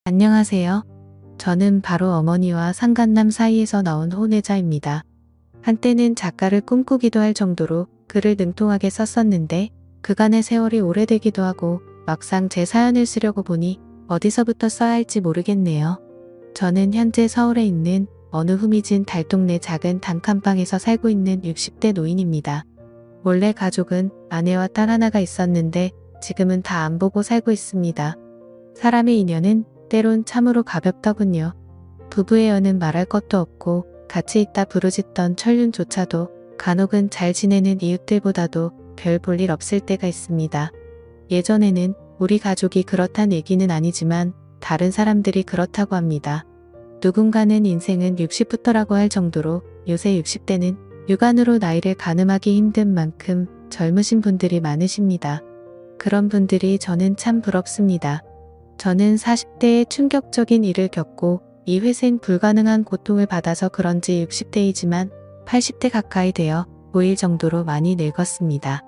안녕하세요. 저는 바로 어머니와 상간남 사이에서 나온 혼외자입니다. 한때는 작가를 꿈꾸기도 할 정도로 글을 능통하게 썼었는데 그간의 세월이 오래되기도 하고 막상 제 사연을 쓰려고 보니 어디서부터 써야 할지 모르겠네요. 저는 현재 서울에 있는 어느 후미진 달동네 작은 단칸방에서 살고 있는 60대 노인입니다. 원래 가족은 아내와 딸 하나가 있었는데 지금은 다 안 보고 살고 있습니다. 사람의 인연은 때론 참으로 가볍더군요. 부부의 연은 말할 것도 없고 같이 있다 부르짖던 천륜조차도 간혹은 잘 지내는 이웃들보다도 별 볼 일 없을 때가 있습니다. 예전에는 우리 가족이 그렇단 얘기는 아니지만 다른 사람들이 그렇다고 합니다. 누군가는 인생은 60부터라고 할 정도로 요새 60대는 육안으로 나이를 가늠하기 힘든 만큼 젊으신 분들이 많으십니다. 그런 분들이 저는 참 부럽습니다. 저는 40대에 충격적인 일을 겪고 이 회생 불가능한 고통을 받아서 그런지 60대이지만 80대 가까이 되어 보일 정도로 많이 늙었습니다.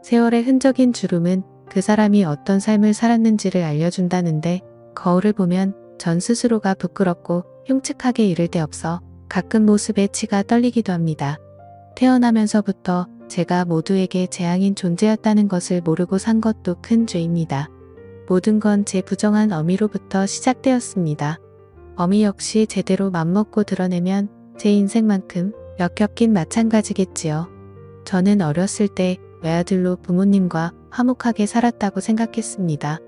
세월의 흔적인 주름은 그 사람이 어떤 삶을 살았는지를 알려준다는데 거울을 보면 전 스스로가 부끄럽고 흉측하게 이를 데 없어 가끔 모습에 치가 떨리기도 합니다. 태어나면서부터 제가 모두에게 재앙인 존재였다는 것을 모르고 산 것도 큰 죄입니다. 모든 건 제 부정한 어미로부터 시작되었습니다. 어미 역시 제대로 맘먹고 드러내면 제 인생만큼 역겹긴 마찬가지겠지요. 저는 어렸을 때 외아들로 부모님과 화목하게 살았다고 생각했습니다.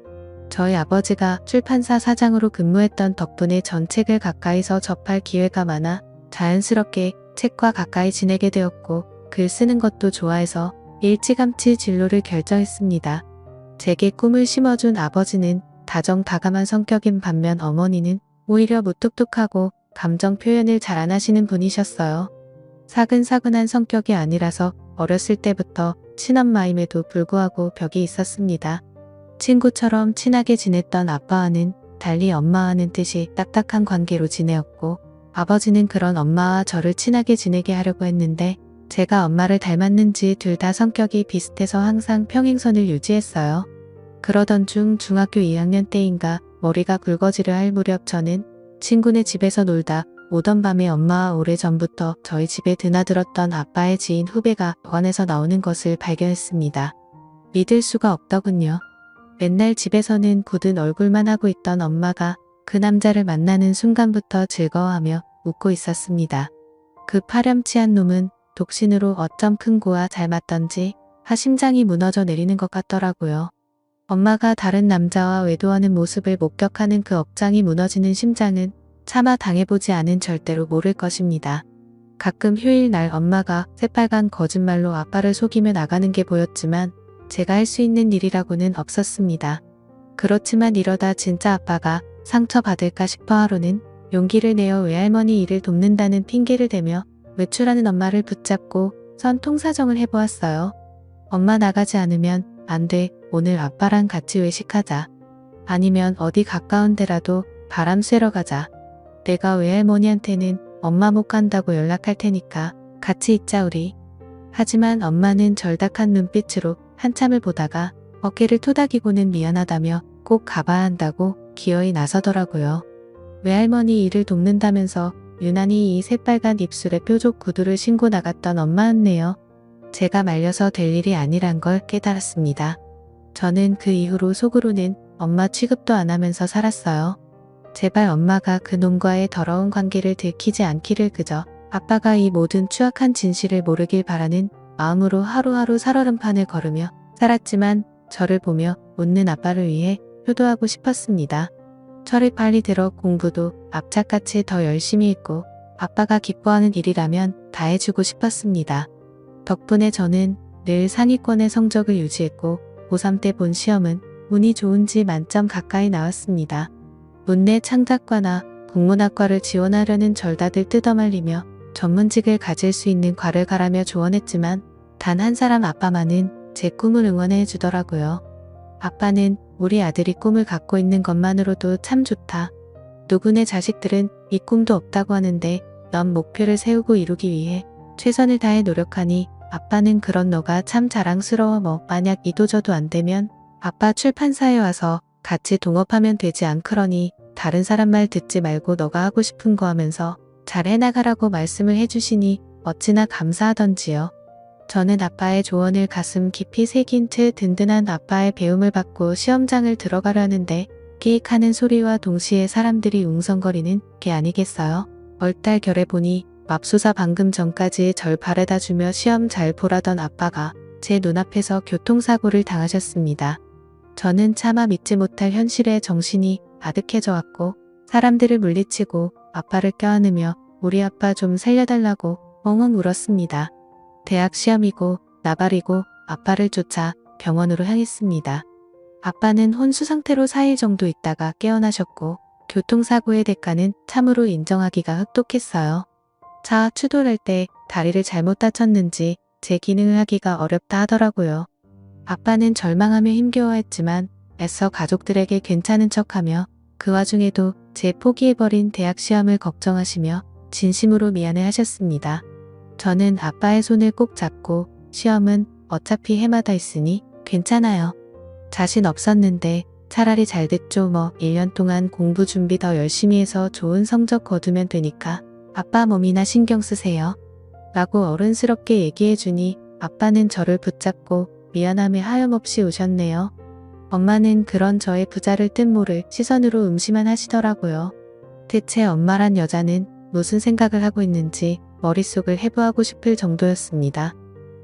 저희 아버지가 출판사 사장으로 근무했던 덕분에 전 책을 가까이서 접할 기회가 많아 자연스럽게 책과 가까이 지내게 되었고 글 쓰는 것도 좋아해서 일찌감치 진로를 결정했습니다. 제게 꿈을 심어준 아버지는 다정다감한 성격인 반면 어머니는 오히려 무뚝뚝하고 감정 표현을 잘 안 하시는 분이셨어요. 사근사근한 성격이 아니라서 어렸을 때부터 친엄마임에도 불구하고 벽이 있었습니다. 친구처럼 친하게 지냈던 아빠와는 달리 엄마와는 뜻이 딱딱한 관계로 지내었고 아버지는 그런 엄마와 저를 친하게 지내게 하려고 했는데 제가 엄마를 닮았는지 둘 다 성격이 비슷해서 항상 평행선을 유지했어요. 그러던 중 중학교 2학년 때인가 머리가 굵어지려 할 무렵 저는 친구네 집에서 놀다 오던 밤에 엄마와 오래전부터 저희 집에 드나들었던 아빠의 지인 후배가 병원에서 나오는 것을 발견했습니다. 믿을 수가 없더군요. 맨날 집에서는 굳은 얼굴만 하고 있던 엄마가 그 남자를 만나는 순간부터 즐거워하며 웃고 있었습니다. 그 파렴치한 놈은 독신으로 어쩜 큰 고와 잘 맞던지 심장이 무너져 내리는 것 같더라고요. 엄마가 다른 남자와 외도하는 모습을 목격하는 그 억장이 무너지는 심장은 차마 당해보지 않은 절대로 모를 것입니다. 가끔 휴일날 엄마가 새빨간 거짓말로 아빠를 속이며 나가는 게 보였지만 제가 할 수 있는 일이라고는 없었습니다. 그렇지만 이러다 진짜 아빠가 상처받을까 싶어 하루는 용기를 내어 외할머니 일을 돕는다는 핑계를 대며 외출하는 엄마를 붙잡고 선 통사정을 해보았어요. 엄마 나가지 않으면 안 돼. 오늘 아빠랑 같이 외식하자. 아니면 어디 가까운 데라도 바람 쐬러 가자. 내가 외할머니한테는 엄마 못 간다고 연락할 테니까 같이 있자 우리. 하지만 엄마는 절닥한 눈빛으로 한참을 보다가 어깨를 토닥이고는 미안하다며 꼭 가봐야 한다고 기어이 나서더라고요. 외할머니 일을 돕는다면서 유난히 이 새빨간 입술에 뾰족 구두를 신고 나갔던 엄마였네요. 제가 말려서 될 일이 아니란 걸 깨달았습니다. 저는 그 이후로 속으로는 엄마 취급도 안 하면서 살았어요. 제발 엄마가 그 놈과의 더러운 관계를 들키지 않기를 그저 아빠가 이 모든 추악한 진실을 모르길 바라는 마음으로 하루하루 살얼음판을 걸으며 살았지만 저를 보며 웃는 아빠를 위해 효도하고 싶었습니다. 철이 빨리 들어 공부도 앞차같이 더 열심히 했고 아빠가 기뻐하는 일이라면 다 해주고 싶었습니다. 덕분에 저는 늘 상위권의 성적을 유지했고 고3 때 본 시험은 운이 좋은지 만점 가까이 나왔습니다. 문내 창작과나 국문학과를 지원하려는 절다들 뜯어말리며 전문직을 가질 수 있는 과를 가라며 조언했지만 단 한 사람 아빠만은 제 꿈을 응원해 주더라고요. 아빠는 우리 아들이 꿈을 갖고 있는 것만으로도 참 좋다. 누구네 자식들은 이 꿈도 없다고 하는데 넌 목표를 세우고 이루기 위해 최선을 다해 노력하니 아빠는 그런 너가 참 자랑스러워. 만약 이도저도 안 되면 아빠 출판사에 와서 같이 동업하면 되지 않그러니 다른 사람 말 듣지 말고 너가 하고 싶은 거 하면서 잘 해나가라고 말씀을 해주시니 어찌나 감사하던지요. 저는 아빠의 조언을 가슴 깊이 새긴 채 든든한 아빠의 배움을 받고 시험장을 들어가려는데 끼익하는 소리와 동시에 사람들이 웅성거리는 게 아니겠어요? 얼떨결에 보니 맙소사 방금 전까지 절 바래다주며 시험 잘 보라던 아빠가 제 눈앞에서 교통사고를 당하셨습니다. 저는 차마 믿지 못할 현실에 정신이 아득해져 왔고 사람들을 물리치고 아빠를 껴안으며 우리 아빠 좀 살려달라고 엉엉 울었습니다. 대학 시험이고 나발이고 아빠를 쫓아 병원으로 향했습니다. 아빠는 혼수 상태로 4일 정도 있다가 깨어나셨고 교통사고의 대가는 참으로 인정하기가 흡독했어요. 차 추돌할 때 다리를 잘못 다쳤는지 제 기능을 하기가 어렵다 하더라고요. 아빠는 절망하며 힘겨워했지만 애써 가족들에게 괜찮은 척하며 그 와중에도 제 포기해버린 대학 시험을 걱정하시며 진심으로 미안해 하셨습니다. 저는 아빠의 손을 꼭 잡고 시험은 어차피 해마다 있으니 괜찮아요. 자신 없었는데 차라리 잘 됐죠 뭐 1년 동안 공부 준비 더 열심히 해서 좋은 성적 거두면 되니까 아빠 몸이나 신경 쓰세요. 라고 어른스럽게 얘기해주니 아빠는 저를 붙잡고 미안함에 하염없이 우셨네요. 엄마는 그런 저의 부자를 뜬 모를 시선으로 음시만 하시더라고요. 대체 엄마란 여자는 무슨 생각을 하고 있는지 머릿속을 해부하고 싶을 정도였습니다.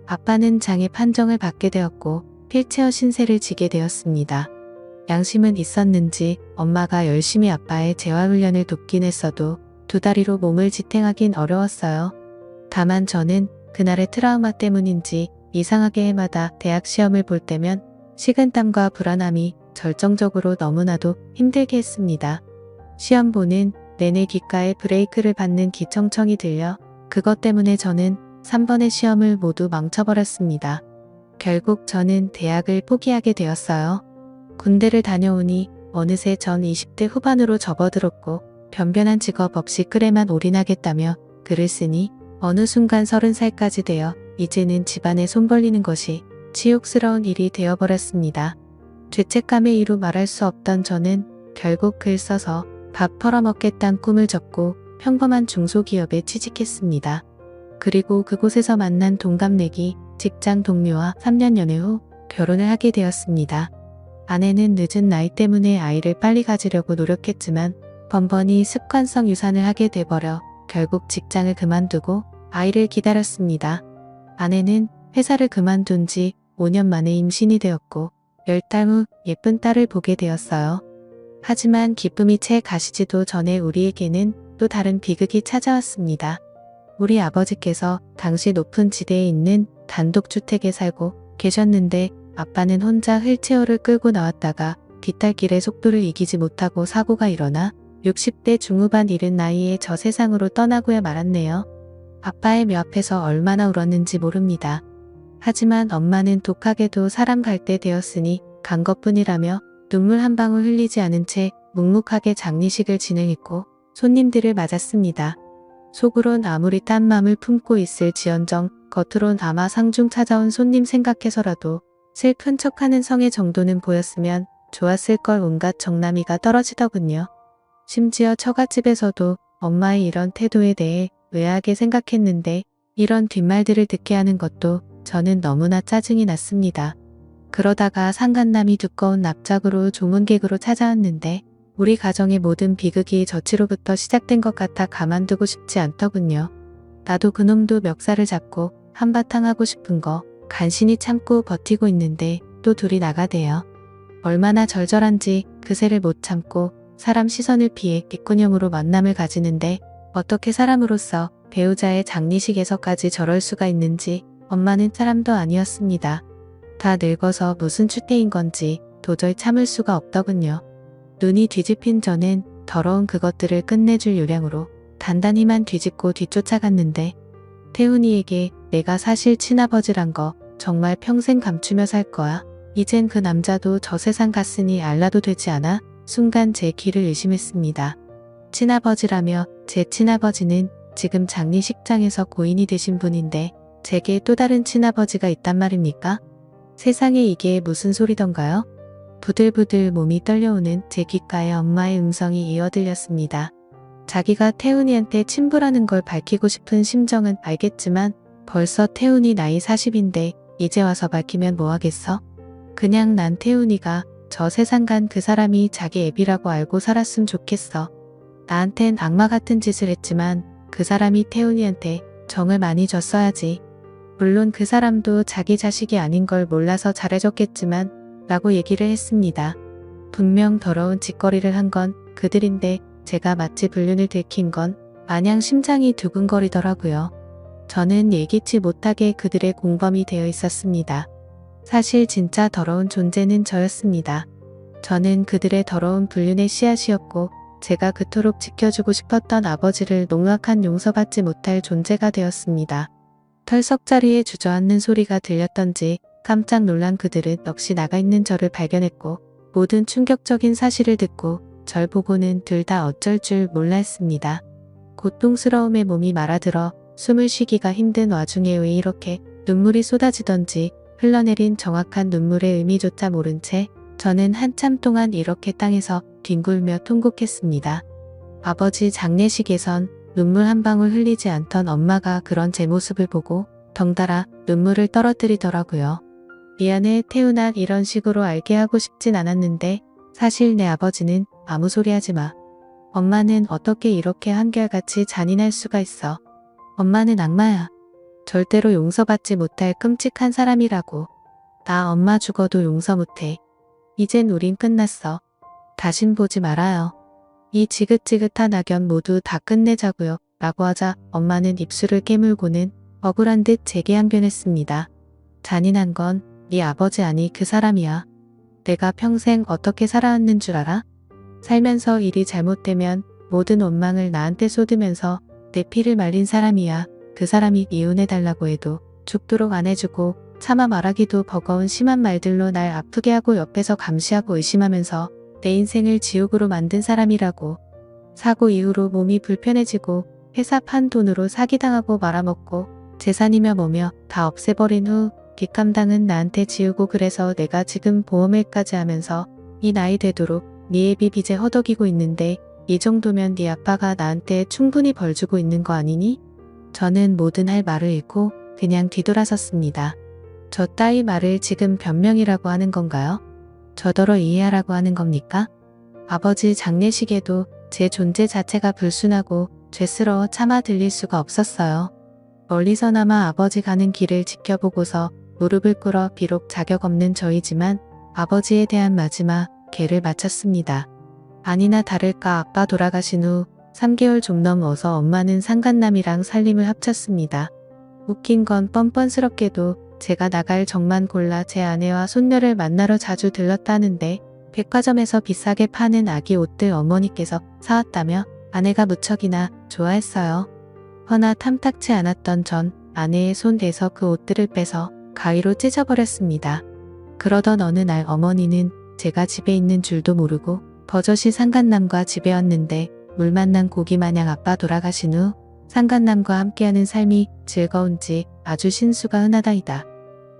아빠는 장애 판정을 받게 되었고 휠체어 신세를 지게 되었습니다. 양심은 있었는지 엄마가 열심히 아빠의 재활훈련을 돕긴 했어도 두 다리로 몸을 지탱하긴 어려웠어요. 다만 저는 그날의 트라우마 때문인지 이상하게 해마다 대학 시험을 볼 때면 식은땀과 불안함이 절정적으로 너무나도 힘들게 했습니다. 시험 보는 내내 귓가에 브레이크를 밟는 기청청이 들려 그것 때문에 저는 3번의 시험을 모두 망쳐버렸습니다. 결국 저는 대학을 포기하게 되었어요. 군대를 다녀오니 어느새 전 20대 후반으로 접어들었고 변변한 직업 없이 끌에만 올인하겠다며 글을 쓰니 어느 순간 30살까지 되어 이제는 집안에 손 벌리는 것이 치욕스러운 일이 되어버렸습니다. 죄책감에 이루 말할 수 없던 저는 결국 글 써서 밥 벌어먹겠다는 꿈을 접고 평범한 중소기업에 취직했습니다. 그리고 그곳에서 만난 동갑내기 직장 동료와 3년 연애 후 결혼을 하게 되었습니다. 아내는 늦은 나이 때문에 아이를 빨리 가지려고 노력했지만 번번이 습관성 유산을 하게 돼버려 결국 직장을 그만두고 아이를 기다렸습니다. 아내는 회사를 그만둔 지 5년 만에 임신이 되었고 10달 후 예쁜 딸을 보게 되었어요. 하지만 기쁨이 채 가시지도 전에 우리에게는 또 다른 비극이 찾아왔습니다. 우리 아버지께서 당시 높은 지대에 있는 단독주택에 살고 계셨는데 아빠는 혼자 휠체어를 끌고 나왔다가 뒷달길에 속도를 이기지 못하고 사고가 일어나 60대 중후반 이른 나이에 저 세상으로 떠나고야 말았네요. 아빠의 묘 앞에서 얼마나 울었는지 모릅니다. 하지만 엄마는 독하게도 사람 갈 때 되었으니 간 것뿐이라며 눈물 한 방울 흘리지 않은 채 묵묵하게 장례식을 진행했고 손님들을 맞았습니다. 속으론 아무리 딴 맘을 품고 있을 지언정 겉으론 아마 상중 찾아온 손님 생각해서라도 슬픈 척하는 성의 정도는 보였으면 좋았을 걸 온갖 정남이가 떨어지더군요. 심지어 처갓집에서도 엄마의 이런 태도에 대해 의아하게 생각했는데 이런 뒷말들을 듣게 하는 것도 저는 너무나 짜증이 났습니다. 그러다가 상간남이 두꺼운 납작으로 조문객으로 찾아왔는데 우리 가정의 모든 비극이 저치로부터 시작된 것 같아 가만두고 싶지 않더군요. 나도 그놈도 멱살을 잡고 한바탕 하고 싶은 거 간신히 참고 버티고 있는데 또 둘이 나가대요. 얼마나 절절한지 그새를 못 참고 사람 시선을 피해 객군형으로 만남을 가지는데 어떻게 사람으로서 배우자의 장례식에서까지 저럴 수가 있는지 엄마는 사람도 아니었습니다. 다 늙어서 무슨 추태인 건지 도저히 참을 수가 없더군요. 눈이 뒤집힌 저는 더러운 그것들을 끝내줄 요량으로 단단히만 뒤집고 뒤쫓아갔는데 태훈이에게 내가 사실 친아버지란 거 정말 평생 감추며 살 거야. 이젠 그 남자도 저 세상 갔으니 알라도 되지 않아? 순간 제 귀를 의심했습니다. 친아버지라며 제 친아버지는 지금 장례식장에서 고인이 되신 분인데 제게 또 다른 친아버지가 있단 말입니까? 세상에 이게 무슨 소리던가요? 부들부들 몸이 떨려오는 제 귓가에 엄마의 음성이 이어들렸습니다. 자기가 태훈이한테 친부라는 걸 밝히고 싶은 심정은 알겠지만 벌써 태훈이 나이 40인데 이제 와서 밝히면 뭐하겠어? 그냥 난 태훈이가 저 세상간 그 사람이 자기 애비라고 알고 살았으면 좋겠어. 나한텐 악마 같은 짓을 했지만 그 사람이 태훈이한테 정을 많이 줬어야지. 물론 그 사람도 자기 자식이 아닌 걸 몰라서 잘해줬겠지만 라고 얘기를 했습니다. 분명 더러운 짓거리를 한 건 그들인데 제가 마치 불륜을 들킨 건 마냥 심장이 두근거리더라고요. 저는 예기치 못하게 그들의 공범이 되어 있었습니다. 사실 진짜 더러운 존재는 저였습니다. 저는 그들의 더러운 불륜의 씨앗이었고 제가 그토록 지켜주고 싶었던 아버지를 농락한 용서받지 못할 존재가 되었습니다. 털석 자리에 주저앉는 소리가 들렸던지 깜짝 놀란 그들은 넋이 나가 있는 저를 발견했고 모든 충격적인 사실을 듣고 절 보고는 둘 다 어쩔 줄 몰라 했습니다. 고통스러움에 몸이 말아들어 숨을 쉬기가 힘든 와중에 왜 이렇게 눈물이 쏟아지던지 흘러내린 정확한 눈물의 의미조차 모른 채 저는 한참 동안 이렇게 땅에서 뒹굴며 통곡했습니다. 아버지 장례식에선 눈물 한 방울 흘리지 않던 엄마가 그런 제 모습을 보고 덩달아 눈물을 떨어뜨리더라고요. 미안해 태훈아, 이런 식으로 알게 하고 싶진 않았는데 사실 내 아버지는 아무 소리 하지 마. 엄마는 어떻게 이렇게 한결같이 잔인할 수가 있어. 엄마는 악마야. 절대로 용서받지 못할 끔찍한 사람이라고. 나 엄마 죽어도 용서 못해. 이젠 우린 끝났어. 다신 보지 말아요. 이 지긋지긋한 악연 모두 다 끝내자고요. 라고 하자 엄마는 입술을 깨물고는 억울한 듯 제게 항변했습니다. 잔인한 건 네 아버지 아니 그 사람이야. 내가 평생 어떻게 살아왔는 줄 알아? 살면서 일이 잘못되면 모든 원망을 나한테 쏟으면서 내 피를 말린 사람이야. 그 사람이 이혼해달라고 해도 죽도록 안 해주고 차마 말하기도 버거운 심한 말들로 날 아프게 하고 옆에서 감시하고 의심하면서 내 인생을 지옥으로 만든 사람이라고. 사고 이후로 몸이 불편해지고 회사 판 돈으로 사기당하고 말아먹고 재산이며 뭐며 다 없애버린 후 뒷감당은 나한테 지우고 그래서 내가 지금 보험일까지 하면서 이 나이 되도록 네 애비 빚에 허덕이고 있는데 이 정도면 네 아빠가 나한테 충분히 벌 주고 있는 거 아니니? 저는 모든 할 말을 잃고 그냥 뒤돌아섰습니다. 저 따위 말을 지금 변명이라고 하는 건가요? 저더러 이해하라고 하는 겁니까? 아버지 장례식에도 제 존재 자체가 불순하고 죄스러워 차마 들릴 수가 없었어요. 멀리서나마 아버지 가는 길을 지켜보고서 무릎을 꿇어 비록 자격 없는 저이지만 아버지에 대한 마지막 계를 마쳤습니다. 아니나 다를까 아빠 돌아가신 후 3개월 좀 넘어서 엄마는 상간남이랑 살림을 합쳤습니다. 웃긴 건 뻔뻔스럽게도 제가 나갈 정만 골라 제 아내와 손녀를 만나러 자주 들렀다는데 백화점에서 비싸게 파는 아기 옷들 어머니께서 사왔다며 아내가 무척이나 좋아했어요. 허나 탐탁치 않았던 전 아내의 손에서 그 옷들을 빼서 가위로 찢어버렸습니다. 그러던 어느 날 어머니는 제가 집에 있는 줄도 모르고 버젓이 상간남과 집에 왔는데 물 만난 고기 마냥 아빠 돌아가신 후 상간남과 함께하는 삶이 즐거운지 아주 신수가 흔하다이다.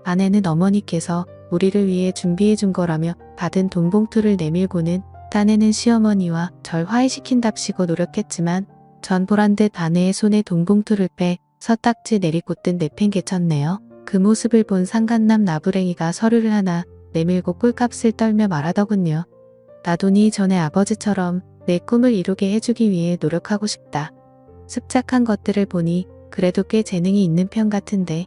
아내는 어머니께서 우리를 위해 준비해 준 거라며 받은 돈 봉투를 내밀고는 딴에는 시어머니와 절 화해시킨답시고 노력했지만 전 보란듯 아내의 손에 돈 봉투를 빼 서딱지 내리꽂듯 내팽개쳤네요. 그 모습을 본 상간남 나부랭이가 서류를 하나 내밀고 꿀값을 떨며 말하더군요. 나도 네 전에 아버지처럼 내 꿈을 이루게 해주기 위해 노력하고 싶다. 습작한 것들을 보니 그래도 꽤 재능이 있는 편 같은데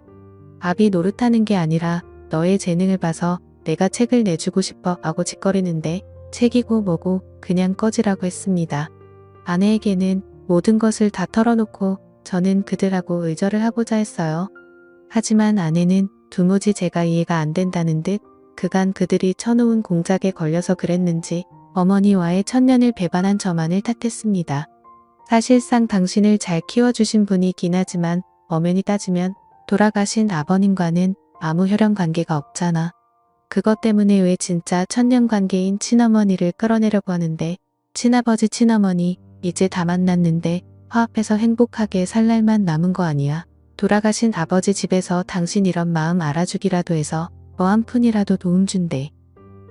압이 노릇하는 게 아니라 너의 재능을 봐서 내가 책을 내주고 싶어 하고 짓거리는데 책이고 뭐고 그냥 꺼지라고 했습니다. 아내에게는 모든 것을 다 털어놓고 저는 그들하고 의절을 하고자 했어요. 하지만 아내는 두무지 제가 이해가 안 된다는 듯 그간 그들이 쳐놓은 공작에 걸려서 그랬는지 어머니와의 천년을 배반한 저만을 탓했습니다. 사실상 당신을 잘 키워주신 분이긴 하지만 엄연히 따지면 돌아가신 아버님과는 아무 혈연 관계가 없잖아. 그것 때문에 왜 진짜 천년 관계인 친어머니를 끌어내려고 하는데 친아버지 친어머니 이제 다 만났는데 화합해서 행복하게 살 날만 남은 거 아니야. 돌아가신 아버지 집에서 당신 이런 마음 알아주기라도 해서 뭐 한 푼이라도 도움 준대.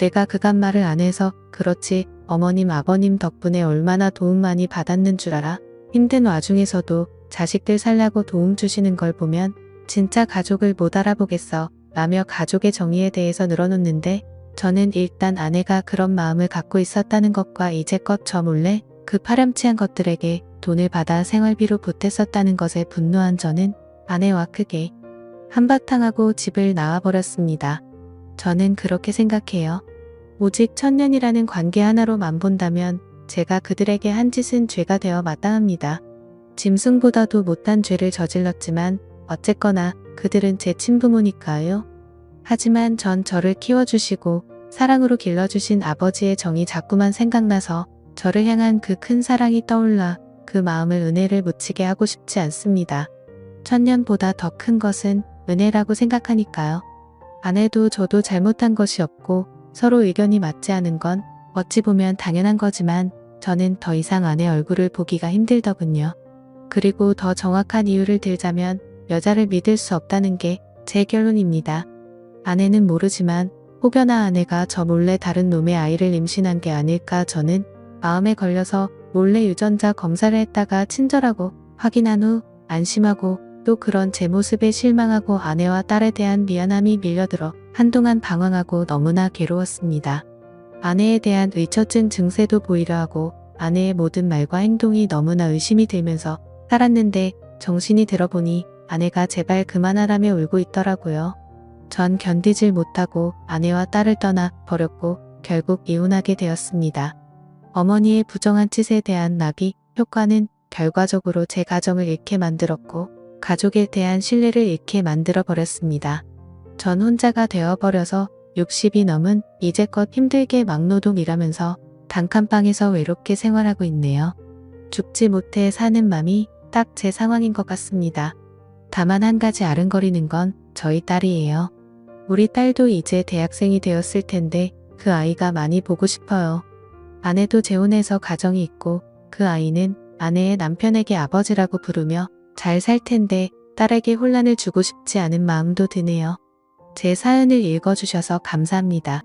내가 그간 말을 안 해서 그렇지 어머님 아버님 덕분에 얼마나 도움 많이 받았는 줄 알아. 힘든 와중에서도 자식들 살라고 도움 주시는 걸 보면 진짜 가족을 못 알아보겠어 라며 가족의 정의에 대해서 늘어놓는데 저는 일단 아내가 그런 마음을 갖고 있었다는 것과 이제껏 저 몰래 그 파렴치한 것들에게 돈을 받아 생활비로 보탰었다는 것에 분노한 저는 아내와 크게 한바탕하고 집을 나와버렸습니다. 저는 그렇게 생각해요. 오직 천년이라는 관계 하나로만 본다면 제가 그들에게 한 짓은 죄가 되어 마땅합니다. 짐승보다도 못한 죄를 저질렀지만 어쨌거나 그들은 제 친부모니까요. 하지만 전 저를 키워주시고 사랑으로 길러주신 아버지의 정이 자꾸만 생각나서 저를 향한 그 큰 사랑이 떠올라 그 마음을 은혜를 묻히게 하고 싶지 않습니다. 천년보다 더 큰 것은 은혜라고 생각하니까요. 아내도 저도 잘못한 것이 없고 서로 의견이 맞지 않은 건 어찌 보면 당연한 거지만 저는 더 이상 아내 얼굴을 보기가 힘들더군요. 그리고 더 정확한 이유를 들자면 여자를 믿을 수 없다는 게 제 결론입니다. 아내는 모르지만 혹여나 아내가 저 몰래 다른 놈의 아이를 임신한 게 아닐까 저는 마음에 걸려서 몰래 유전자 검사를 했다가 친절하고 확인한 후 안심하고 또 그런 제 모습에 실망하고 아내와 딸에 대한 미안함이 밀려들어 한동안 방황하고 너무나 괴로웠습니다. 아내에 대한 의처증 증세도 보이려 하고 아내의 모든 말과 행동이 너무나 의심이 들면서 살았는데 정신이 들어보니 아내가 제발 그만하라며 울고 있더라고요. 전 견디질 못하고 아내와 딸을 떠나 버렸고 결국 이혼하게 되었습니다. 어머니의 부정한 짓에 대한 나비 효과는 결과적으로 제 가정을 잃게 만들었고 가족에 대한 신뢰를 잃게 만들어 버렸습니다. 전 혼자가 되어버려서 60이 넘은 이제껏 힘들게 막노동 일하면서 단칸방에서 외롭게 생활하고 있네요. 죽지 못해 사는 맘이 딱 제 상황인 것 같습니다. 다만 한 가지 아른거리는 건 저희 딸이에요. 우리 딸도 이제 대학생이 되었을 텐데 그 아이가 많이 보고 싶어요. 아내도 재혼해서 가정이 있고 그 아이는 아내의 남편에게 아버지라고 부르며 잘 살 텐데 딸에게 혼란을 주고 싶지 않은 마음도 드네요. 제 사연을 읽어주셔서 감사합니다.